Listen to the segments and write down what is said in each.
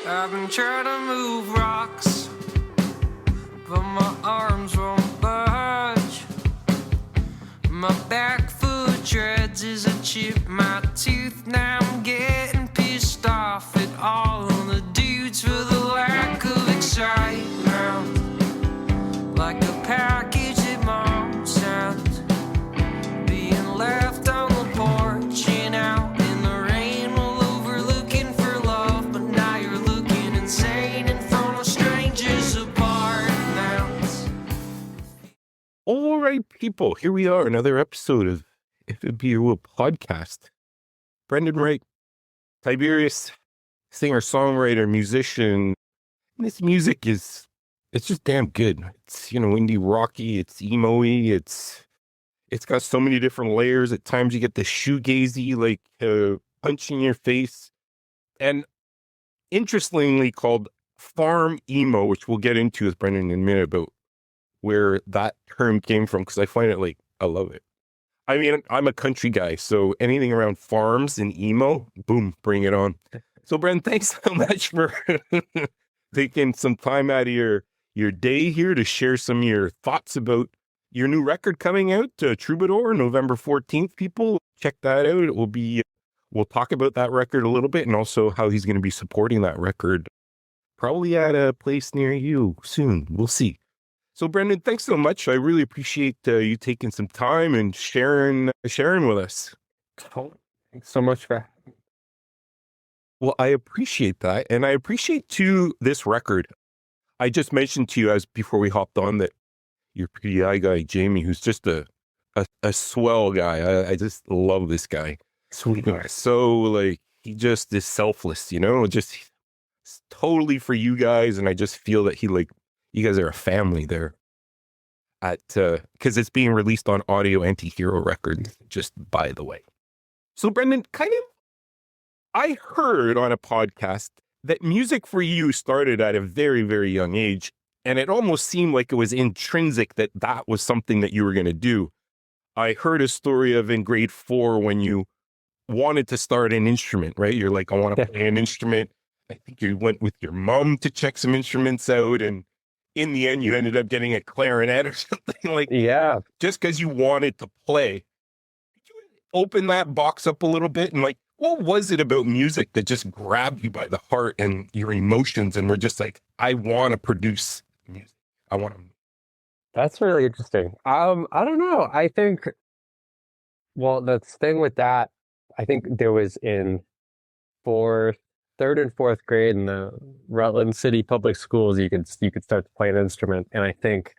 I've been trying to move rocks, but my arms won't budge. My back foot dreads is a chip, my tooth. Now I'm getting pissed off at all the dudes for the lack of excitement. Like a package at mom's sent, being left on the porch and out in the rain while overlooking for love. But now you're looking insane in front of strangers' apartments. All right, people, here we are, another episode of If It Be Your Will podcast. Brendan Wright, Tiberius, singer, songwriter, musician. This music it's just damn good. It's, indie rocky, it's emo-y, it's got so many different layers. At times you get the shoegazy, punch in your face. And interestingly called farm emo, which we'll get into with Brendan in a minute about where that term came from, because I find it I love it. I mean, I'm a country guy, so anything around farms and emo, boom, bring it on. So, Brendan, thanks so much for taking some time out of your day here to share some of your thoughts about your new record coming out, Troubadour, November 14th. People, check that out. We'll talk about that record a little bit and also how he's going to be supporting that record probably at a place near you soon. We'll see. So, Brendan, thanks so much. I really appreciate you taking some time and sharing with us. Oh, thanks so much for having me. Well, I appreciate that. And I appreciate, too, this record. I just mentioned to you before we hopped on that your PI guy, Jamie, who's just a swell guy. I just love this guy. Sweetheart. So, he just is selfless, just totally for you guys. And I just feel that you guys are a family there because it's being released on Audio Anti-Hero Records, just by the way. So, Brendan, I heard on a podcast that music for you started at a very, very young age, and it almost seemed like it was intrinsic that was something that you were going to do. I heard a story of in grade 4 when you wanted to start an instrument, right? You're like, I want to play an instrument. I think you went with your mom to check some instruments out, and in the end, you ended up getting a clarinet or something Yeah. just because you wanted to play. Could you open that box up a little bit and what was it about music that just grabbed you by the heart and your emotions and were just like, I want to produce music. I want to. That's really interesting. I don't know. I think, the thing with that, I think there was in third and fourth grade in the Rutland City Public Schools, you could start to play an instrument. And I think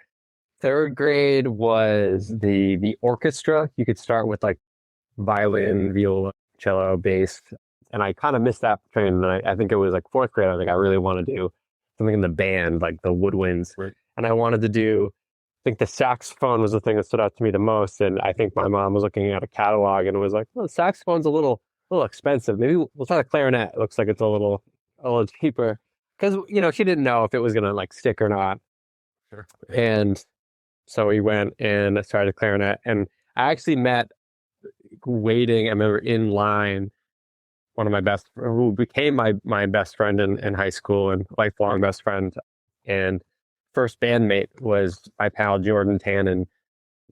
third grade was the orchestra. You could start with violin, viola, cello, bass. And I kind of missed that train. And I think it was fourth grade. I really want to do something in the band, like the woodwinds. Right. And I wanted to do, I think the saxophone was the thing that stood out to me the most. And I think my mom was looking at a catalog and was like, well, the saxophone's a little expensive. Maybe we'll try the clarinet. It looks like it's a little cheaper. Because, she didn't know if it was going to stick or not. Sure. And so we went and I started clarinet. And I actually met waiting, I remember in line, one of my who became my best friend in high school and lifelong best friend. And first bandmate was my pal Jordan Tannen.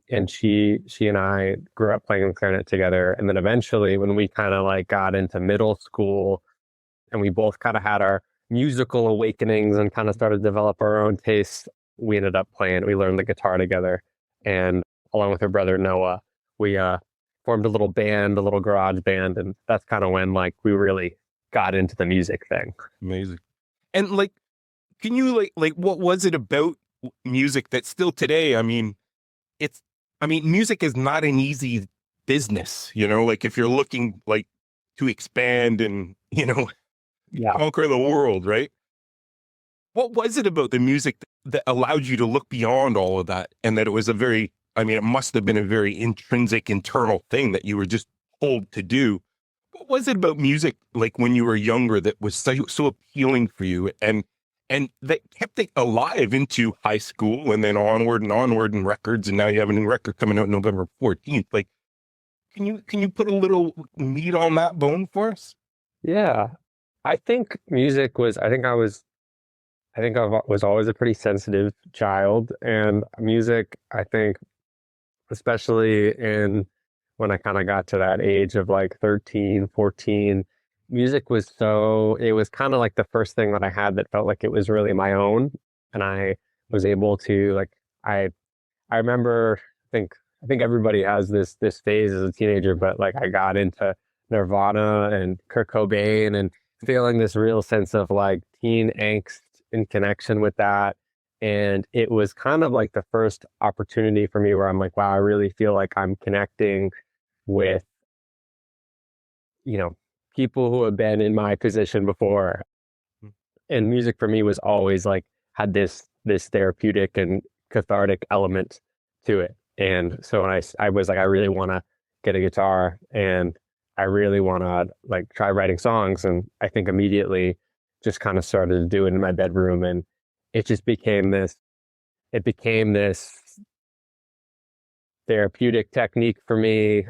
And she and I grew up playing the clarinet together. And then eventually when we kind of got into middle school and we both kind of had our musical awakenings and kind of started to develop our own tastes, we ended up we learned the guitar together. And along with her brother Noah, we formed a little band, a little garage band. And that's kind of when we really got into the music thing. Amazing. And can you what was it about music that still today, music is not an easy business, if you're looking to expand and, conquer the world, right? What was it about the music that allowed you to look beyond all of that? And that it was it must have been a very intrinsic internal thing that you were just told to do. What was it about music, when you were younger, that was so appealing for you and that kept it alive into high school and then onward and records, and now you have a new record coming out November 14th. Can you put a little meat on that bone for us? Yeah. I think music was, I think I was always a pretty sensitive child, and music, I think, especially in when I kind of got to that age of like 13, 14, music was it was kind of like the first thing that I had that felt like it was really my own. And I was able to like, I, I remember, I think everybody has this phase as a teenager, but like I got into Nirvana and Kurt Cobain and feeling this real sense of like teen angst in connection with that. And it was kind of like the first opportunity for me where I'm like, wow, I really feel like I'm connecting with, you know, people who have been in my position before. And music for me was always like had this therapeutic and cathartic element to it. And so when I was like, I really want to get a guitar and I really want to like try writing songs. And I think immediately just kind of started to do it in my bedroom. And it just became this therapeutic technique for me.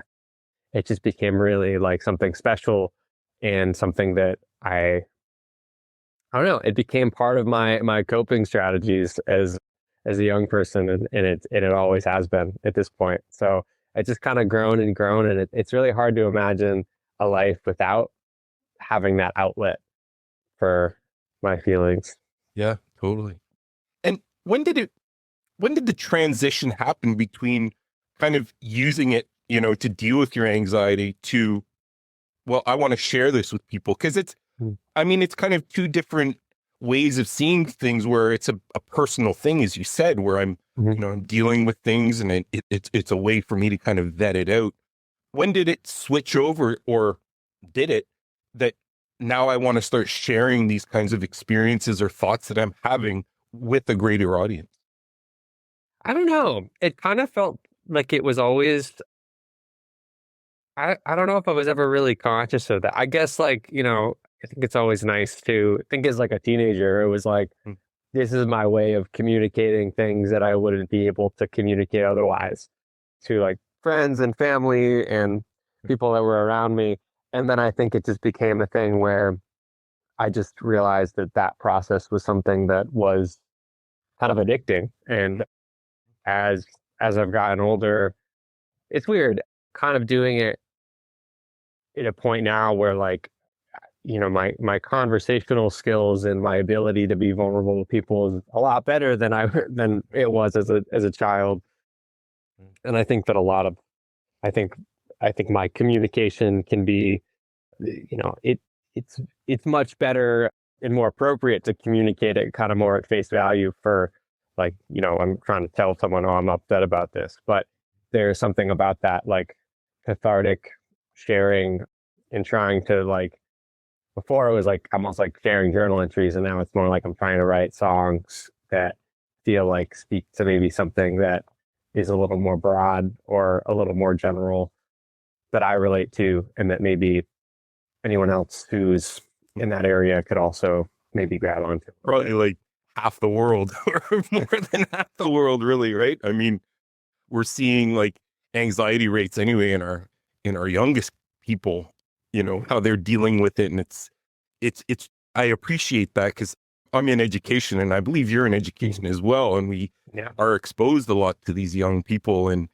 It just became really like something special and something that I don't know, it became part of my coping strategies as a young person, and it always has been at this point. So it's just kind of grown and grown, and it's really hard to imagine a life without having that outlet for my feelings. Yeah, totally. And when did the transition happen between kind of using it, to deal with your anxiety to, well, I want to share this with people? Because it's kind of two different ways of seeing things where it's a personal thing, as you said, where I'm dealing with things and it's a way for me to kind of vet it out. When did it switch over, or did it, that now I want to start sharing these kinds of experiences or thoughts that I'm having with a greater audience? I don't know. It kind of felt like it was always, I don't know if I was ever really conscious of that. I guess like, I think it's always nice to think as like a teenager, it was like, this is my way of communicating things that I wouldn't be able to communicate otherwise to like friends and family and people that were around me. And then I think it just became a thing where I just realized that process was something that was kind of addicting. And as I've gotten older, it's weird kind of doing it at a point now where like, my conversational skills and my ability to be vulnerable with people is a lot better than it was as a child. And I think that I think my communication can be, it's much better and more appropriate to communicate it kind of more at face value for like, I'm trying to tell someone, oh, I'm upset about this, but there's something about that, like cathartic sharing and trying to like, before it was like almost like sharing journal entries, and now it's more like I'm trying to write songs that feel like speak to maybe something that is a little more broad or a little more general that I relate to, and that maybe anyone else who's in that area could also maybe grab onto. Probably like half the world, or more than half the world, really, right? I mean, we're seeing like anxiety rates anyway in our youngest people, how they're dealing with it. And it's I appreciate that, because I'm in education, and I believe you're in education as well. And we are exposed a lot to these young people and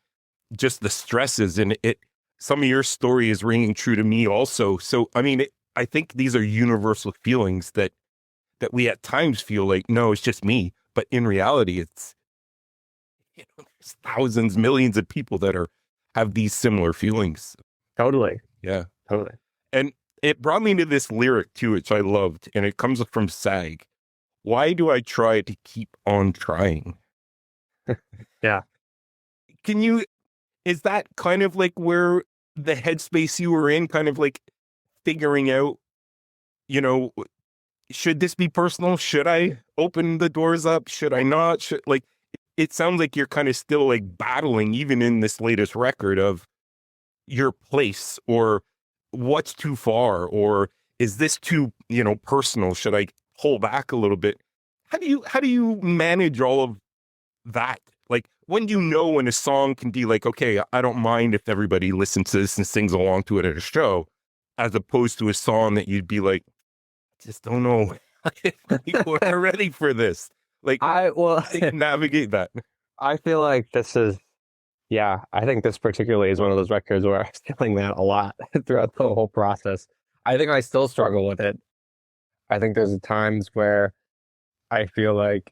just the stresses, and some of your story is ringing true to me also. So, I think these are universal feelings that we at times feel like, no, it's just me. But in reality, it's, there's thousands, millions of people that have these similar feelings. Totally. Yeah. Totally. And it brought me to this lyric too, which I loved, and it comes from SAG. Why do I try to keep on trying? Yeah. Is that kind of like where the headspace you were in, kind of like figuring out, should this be personal? Should I open the doors up? Should I not? It sounds like you're kind of still like battling, even in this latest record, of your place, or what's too far, or is this too, personal? Should I pull back a little bit? How do you manage all of that? Like, when do you know when a song can be like, okay, I don't mind if everybody listens to this and sings along to it at a show, as opposed to a song that you'd be like, just don't know if people are ready for this. Like, I navigate that. I feel like this is, yeah, I think this particularly is one of those records where I was feeling that a lot throughout the whole process. I think I still struggle with it. I think there's times where I feel like,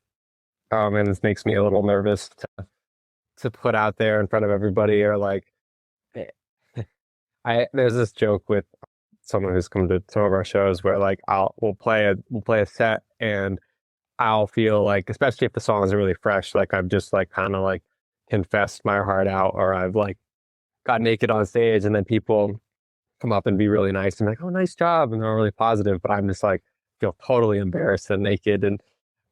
oh man, this makes me a little nervous to put out there in front of everybody, or like, there's this joke with someone who's come to some of our shows where like we'll play a set, and I'll feel like, especially if the song is really fresh, like I've just like kind of like confessed my heart out, or I've like got naked on stage, and then people come up and be really nice and be like, oh, nice job, and they're really positive, but I'm just like feel totally embarrassed and naked. And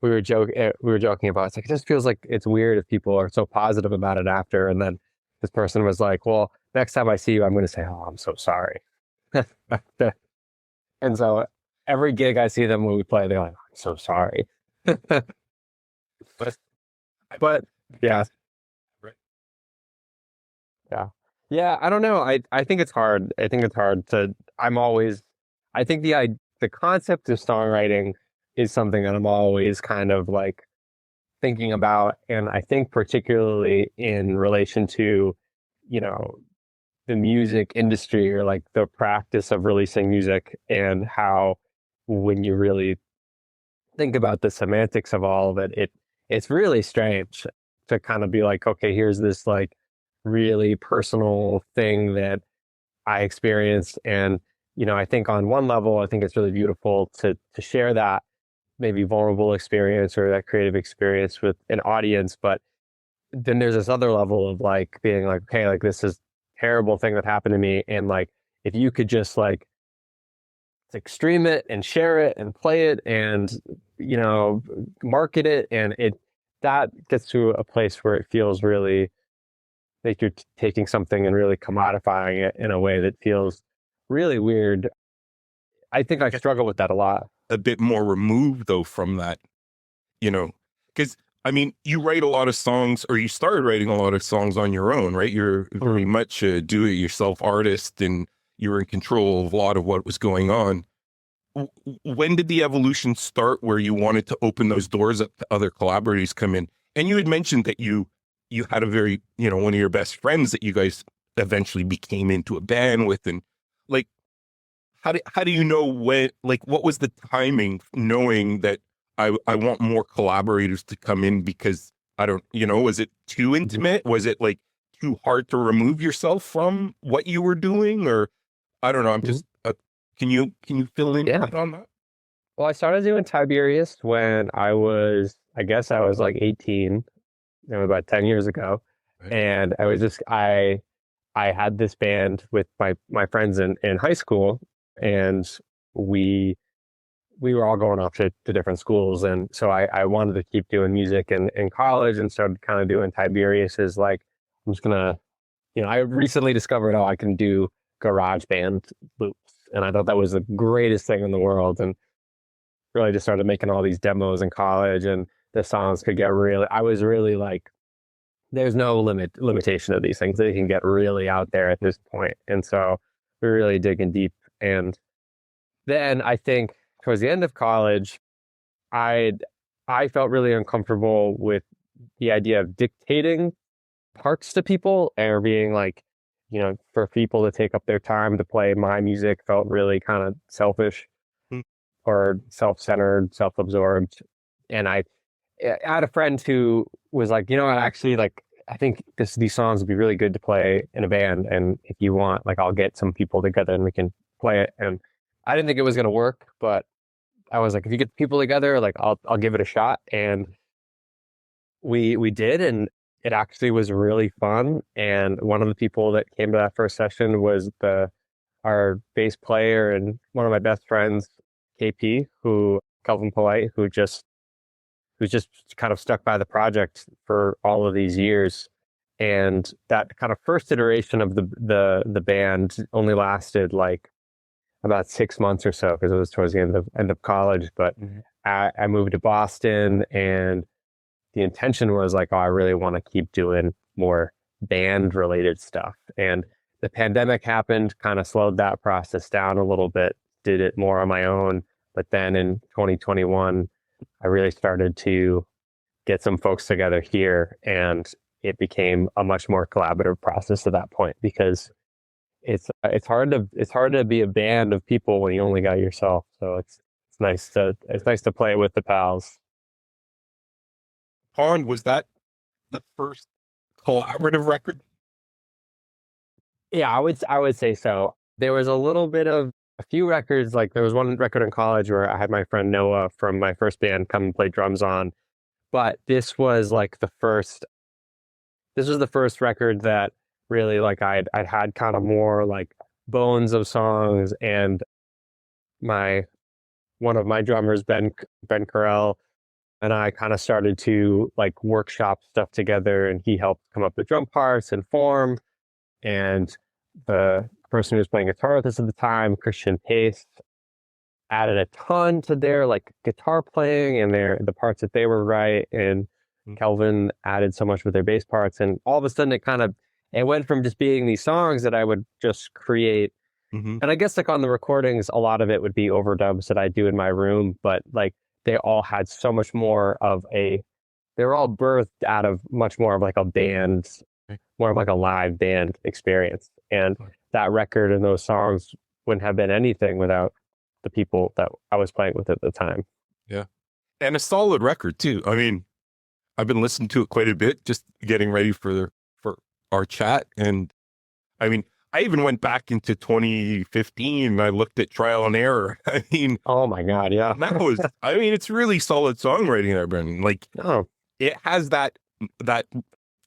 we were joking about, it's like, it just feels like it's weird if people are so positive about it after. And then this person was like, well, next time I see you, I'm going to say, oh, I'm so sorry. And so every gig I see them when we play, they're like, I'm so sorry. but yeah. Yeah, I don't know. I think it's hard. I think the concept of songwriting is something that I'm always kind of like thinking about. And I think particularly in relation to, the music industry, or like the practice of releasing music, and how when you really think about the semantics of all of it, it's really strange to kind of be like, okay, here's this like really personal thing that I experienced. And, I think on one level, I think it's really beautiful to share that maybe vulnerable experience or that creative experience with an audience. But then there's this other level of like being like, okay, like this is a terrible thing that happened to me. And like, if you could just like stream it and share it and play it and, market it. And that gets to a place where it feels really like you're taking something and really commodifying it in a way that feels really weird. I think I struggle with that a lot. A bit more removed though from that, because I mean, you write a lot of songs, or you started writing a lot of songs on your own, right? You're very much a do-it-yourself artist, and you were in control of a lot of what was going on. When did the evolution start where you wanted to open those doors up to other collaborators come in? And you had mentioned that you had a very, one of your best friends that you guys eventually became into a band with. And like, how do you know when, like, what was the timing knowing that I want more collaborators to come in? Because I don't, was it too intimate? Was it like too hard to remove yourself from what you were doing? Or I don't know. I'm just, can you fill in on that? Well, I started doing Tiberius when I was like 18, about 10 years ago. Right. And I was just, I had this band with my friends in high school, and we were all going off to different schools. And so I wanted to keep doing music in college, and started kind of doing Tiberius as like, I'm just gonna, I recently discovered, I can do garage band loops. And I thought that was the greatest thing in the world. And really just started making all these demos in college, and the songs could get I was really like, there's no limitation of these things. They can get really out there at this point. And so we're really digging deep. And then I think towards the end of college, I felt really uncomfortable with the idea of dictating parts to people, or being like, for people to take up their time to play my music felt really kind of selfish or self-centered, self-absorbed. And I had a friend who was like, actually, like, I think these songs would be really good to play in a band. And if you want, like, I'll get some people together and we can play it. And I didn't think it was going to work, but I was like, if you get people together, like, I'll give it a shot. And we did, and it actually was really fun. And one of the people that came to that first session was our bass player and one of my best friends, KP, Kelvin Polite, who's just kind of stuck by the project for all of these years. And that kind of first iteration of the band only lasted like about 6 months or so, because it was towards the end of college. But I moved to Boston, and the intention was like, I really want to keep doing more band related stuff. And the pandemic happened, kind of slowed that process down a little bit, did it more on my own. But then in 2021, I really started to get some folks together here, and it became a much more collaborative process at that point, because it's hard to be a band of people when you only got yourself. So it's nice to play with the pals. Pond, was that the first collaborative record? Yeah, I would say so. There was a few records, like there was one record in college where I had my friend Noah from my first band come and play drums on, but this was the first record that really I'd had kind of more bones of songs, and one of my drummers, Ben Carell, and I kind of started to workshop stuff together, and he helped come up with drum parts and form. And the person who was playing guitar with us at the time, Christian Pace, added a ton to their guitar playing and the parts that they were right. And Kelvin added so much with their bass parts. And all of a sudden it went from just being these songs that I would just create. And I guess on the recordings, a lot of it would be overdubs that I do in my room, but they all had so much more they were all birthed out of much more of a band, more of a live band experience. And that record and those songs wouldn't have been anything without the people that I was playing with at the time. Yeah. And a solid record too. I mean, I've been listening to it quite a bit, just getting ready for our chat. And I mean, I even went back into 2015 and I looked at Trial and Error. I mean, oh my God, yeah. It's really solid songwriting there, Brendan. It has that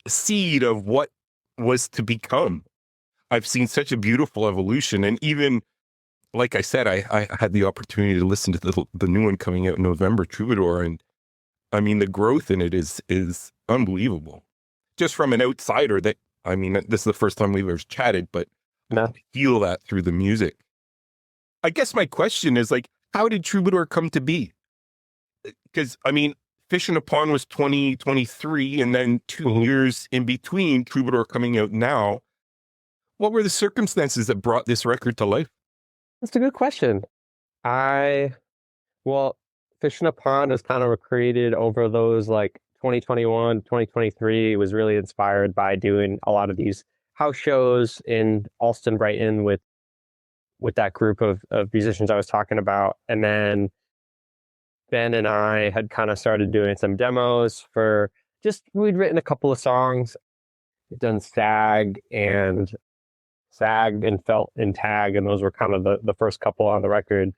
seed of what was to become. I've seen such a beautiful evolution. And even, like I said, I had the opportunity to listen to the new one coming out in November, Troubadour. And I mean, the growth in it is unbelievable. Just from an outsider this is the first time we've ever chatted, but I feel that through the music. I guess my question is how did Troubadour come to be? Because Fish in a Pond was 2023, and then 2 years in between Troubadour coming out now. What were the circumstances that brought this record to life? That's a good question. Fish in a Pond was kind of created over those 2021, 2023. Was really inspired by doing a lot of these house shows in Alston, Brighton with that group of musicians I was talking about. And then Ben and I had kind of started doing some demos we'd written a couple of songs. We'd done Sagged and Felt and Tag, and those were kind of the first couple on the record.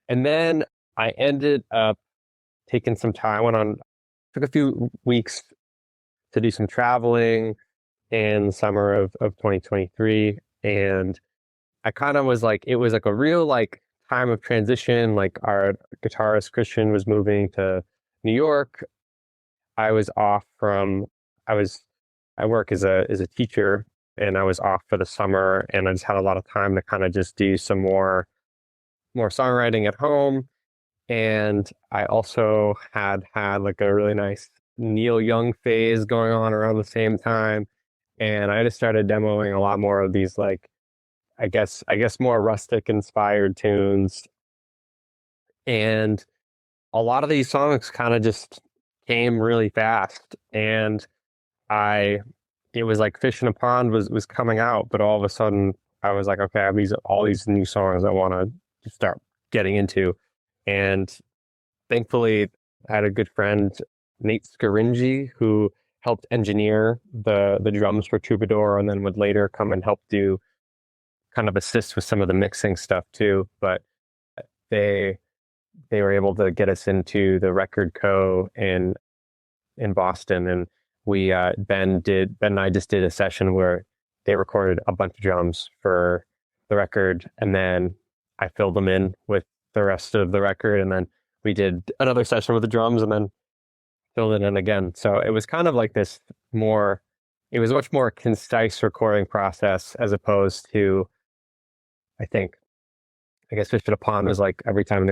And then I ended up taking some time, took a few weeks to do some traveling in the summer of 2023. And I kind of was it was a real time of transition. Our guitarist Christian was moving to New York. I was off I work as a teacher, and I was off for the summer, and I just had a lot of time to kind of just do some more songwriting at home. And I also had a really nice Neil Young phase going on around the same time. And I just started demoing a lot more of these, I guess more rustic inspired tunes. And a lot of these songs kind of just came really fast. And it was Fish in a Pond was coming out, but all of a sudden I was okay, I have all these new songs I want to start getting into. And thankfully, I had a good friend, Nate Scaringi, who helped engineer the drums for Troubadour, and then would later come and help do kind of assist with some of the mixing stuff too. But they were able to get us into the Record Co. in Boston, and Ben and I just did a session where they recorded a bunch of drums for the record, and then I filled them in with the rest of the record, and then we did another session with the drums, and then filled it in again. So it was kind of it was a much more concise recording process, as opposed to, I guess Fish in a Pond was every time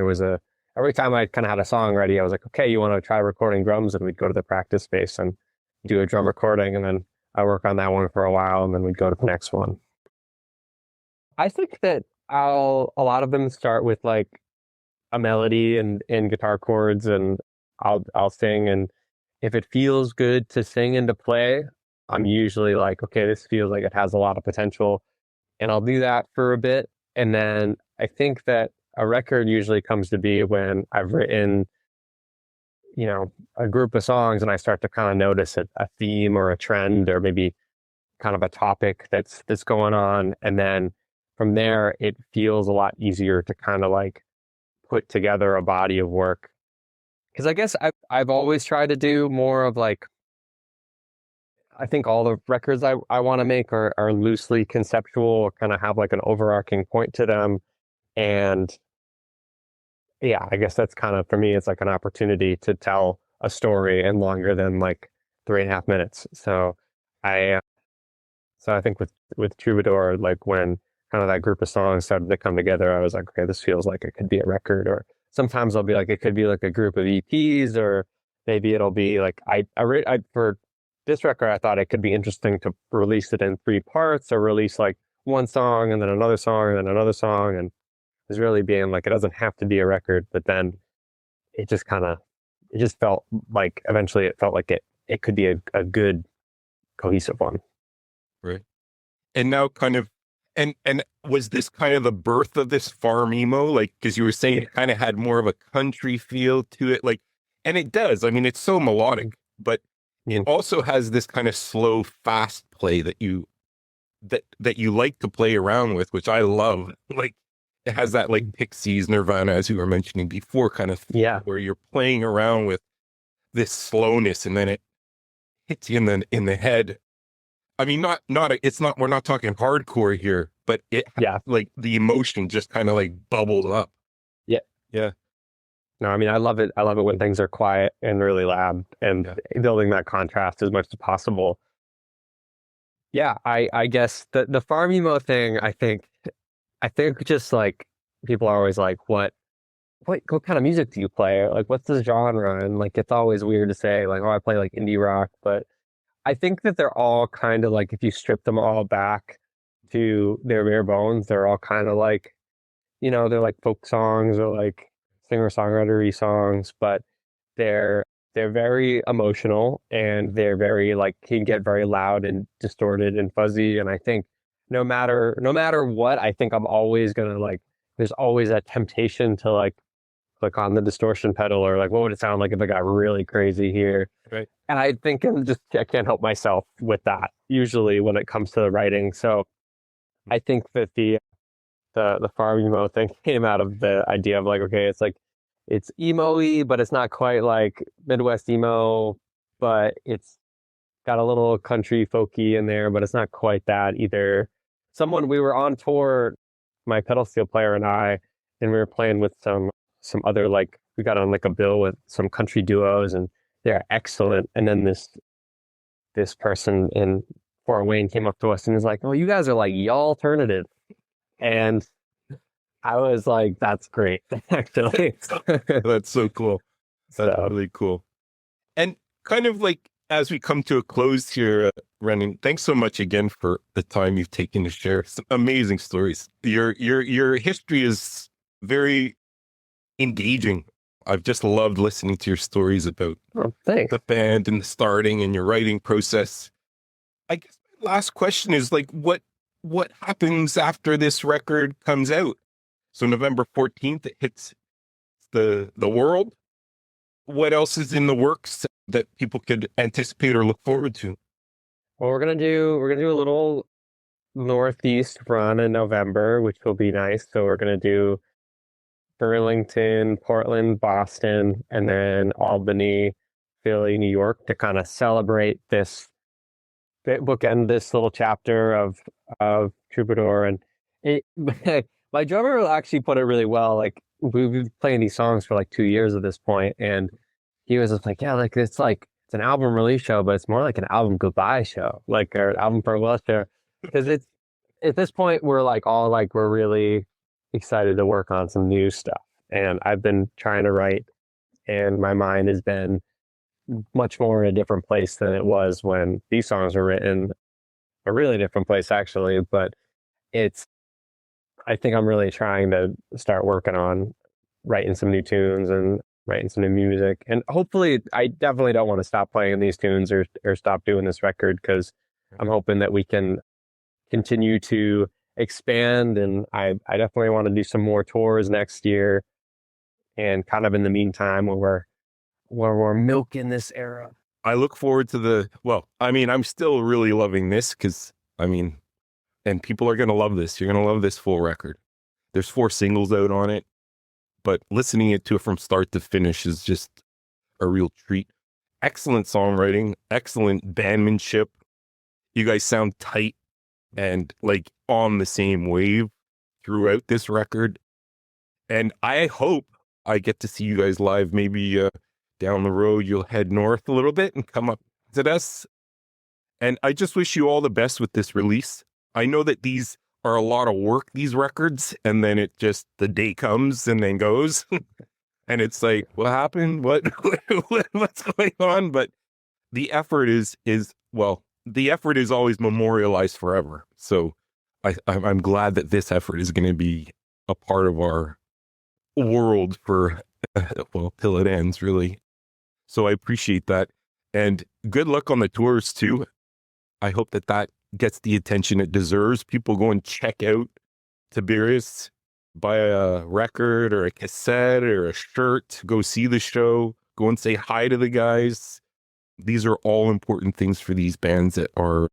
I kind of had a song ready, I was okay, you want to try recording drums? And we'd go to the practice space and do a drum recording, and then I work on that one for a while, and then we'd go to the next one. I think that a lot of them start with a melody and guitar chords, and I'll sing. And if it feels good to sing and to play, I'm usually like, okay, this feels like it has a lot of potential, and I'll do that for a bit. And then I think that a record usually comes to be when I've written, a group of songs, and I start to kind of notice a theme or a trend or maybe kind of a topic that's going on. And then from there, it feels a lot easier to kind of like put together a body of work. Because I guess I've always tried to do more of like, I think all the records I want to make are loosely conceptual, kind of have like an overarching point to them. And yeah, I guess that's kind of, for me, it's like an opportunity to tell a story in longer than like 3.5 minutes. So I think with Troubadour, like when kind of that group of songs started to come together, I was like, okay, this feels like it could be a record. Or sometimes I'll be like, it could be like a group of EPs, or maybe it'll be like, for this record, I thought it could be interesting to release it in 3 parts, or release like one song and then another song and then another song. And it's really being like, it doesn't have to be a record, but then it just felt like eventually it felt like it could be a good cohesive one. Right. And now kind of, and was this kind of the birth of this farm emo? Like, because you were saying it kind of had more of a country feel to it. Like, and it does. I mean, it's so melodic, but it also has this kind of slow, fast play that you like to play around with, which I love. Like, it has that like Pixies, Nirvana, as you were mentioning before, kind of thing, where you're playing around with this slowness, and then it hits you in the head. I mean, we're not talking hardcore here, but like the emotion just kind of like bubbles up. Yeah. Yeah. No, I mean, I love it. I love it when things are quiet and really loud, and building that contrast as much as possible. Yeah. I guess the farm emo thing, I think just like people are always like, what kind of music do you play? Or, like, what's the genre? And like, it's always weird to say like, oh, I play like indie rock, but I think that they're all kind of like, if you strip them all back to their bare bones, they're all kind of like, they're like folk songs or like singer-songwriter-y songs, but they're very emotional, and they're very like, can get very loud and distorted and fuzzy. And I think no matter what, I think I'm always gonna like, there's always that temptation to like click on the distortion pedal, or like, what would it sound like if it got really crazy here? Right. And I think I can't help myself with that usually when it comes to the writing. So I think that the farm emo thing came out of the idea of like, okay, it's like, it's emo-y, but it's not quite like Midwest emo, but it's got a little country folky in there, but it's not quite that either. We were on tour, my pedal steel player and I, and we were playing with some other, like, we got on like a bill with some country duos, and they're excellent. And then this person in Fort Wayne came up to us and was like, "Oh, you guys are like y'alternative," and I was like, "That's great, actually." That's so cool. That's really cool. And kind of like, as we come to a close here, Brendan, thanks so much again for the time you've taken to share some amazing stories. Your history is very engaging. I've just loved listening to your stories about the band and the starting and your writing process. I guess my last question is like, what happens after this record comes out? So November 14th, it hits the world. What else is in the works that people could anticipate or look forward to? Well, we're gonna do a little Northeast run in November, which will be nice. So we're gonna do Burlington, Portland, Boston, and then Albany, Philly, New York, to kind of celebrate this, bookend this little chapter of Troubadour. And my drummer actually put it really well. Like, we've been playing these songs for like 2 years at this point, and he was just like, yeah, like it's an album release show, but it's more like an album goodbye show, like, or an album farewell show, because it's, at this point we're like all like, we're really excited to work on some new stuff. And I've been trying to write, and my mind has been much more in a different place than it was when these songs were written. A really different place, actually. But I think I'm really trying to start working on writing some new tunes and writing some new music. And hopefully, I definitely don't want to stop playing these tunes or stop doing this record, because I'm hoping that we can continue to expand. And I definitely want to do some more tours next year. And kind of in the meantime, where we're milking this era. I look forward to I'm still really loving this because, and people are going to love this. You're going to love this full record. There's 4 singles out on it, but listening to it from start to finish is just a real treat. Excellent songwriting, excellent bandmanship. You guys sound tight and like on the same wave throughout this record. And I hope I get to see you guys live. Maybe down the road, you'll head north a little bit and come up to us. And I just wish you all the best with this release. I know that these are a lot of work, these records, and then the day comes and then goes. And it's like, what happened? What's going on? But the effort is always memorialized forever. So I'm glad that this effort is going to be a part of our world for, till it ends, really. So I appreciate that. And good luck on the tours too. I hope that gets the attention it deserves. People go and check out Tiberius, buy a record or a cassette or a shirt, go see the show, go and say hi to the guys. These are all important things for these bands that are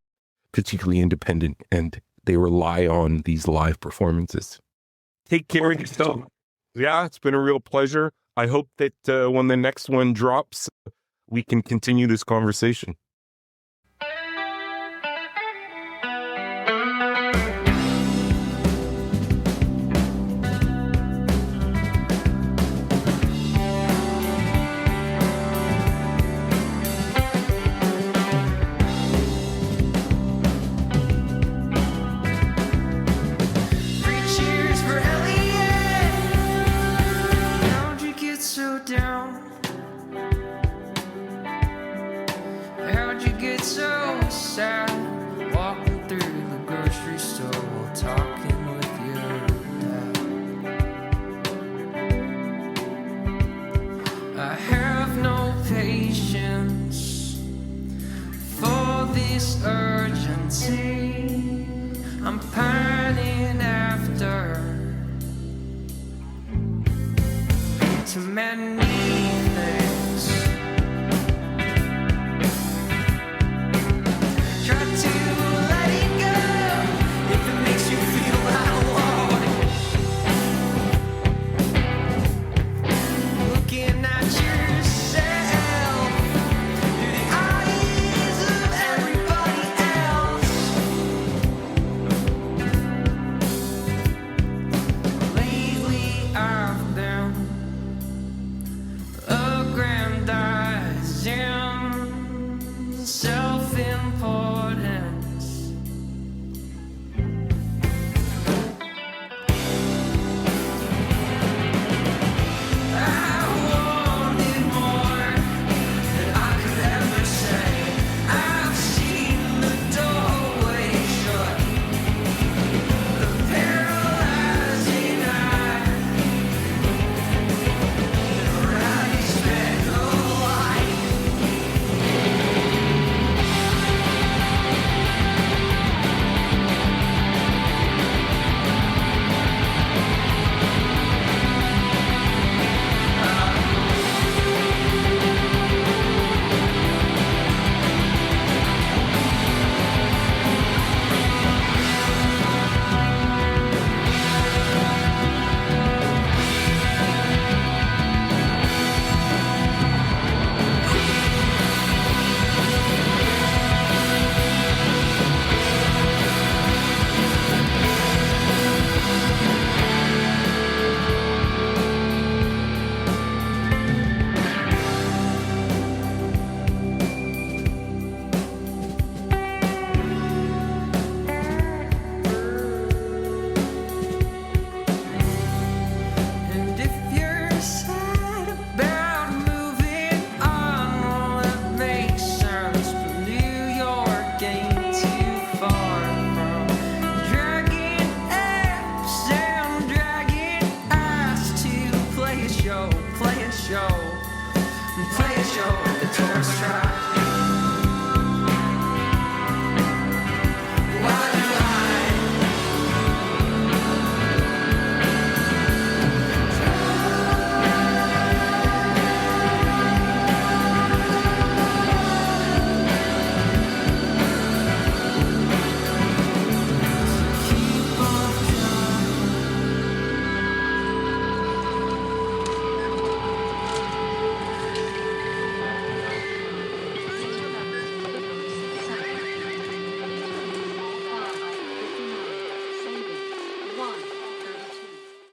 particularly independent, and they rely on these live performances. Take care of yourself. Yeah, it's been a real pleasure. I hope that when the next one drops, we can continue this conversation. I'm pining after too many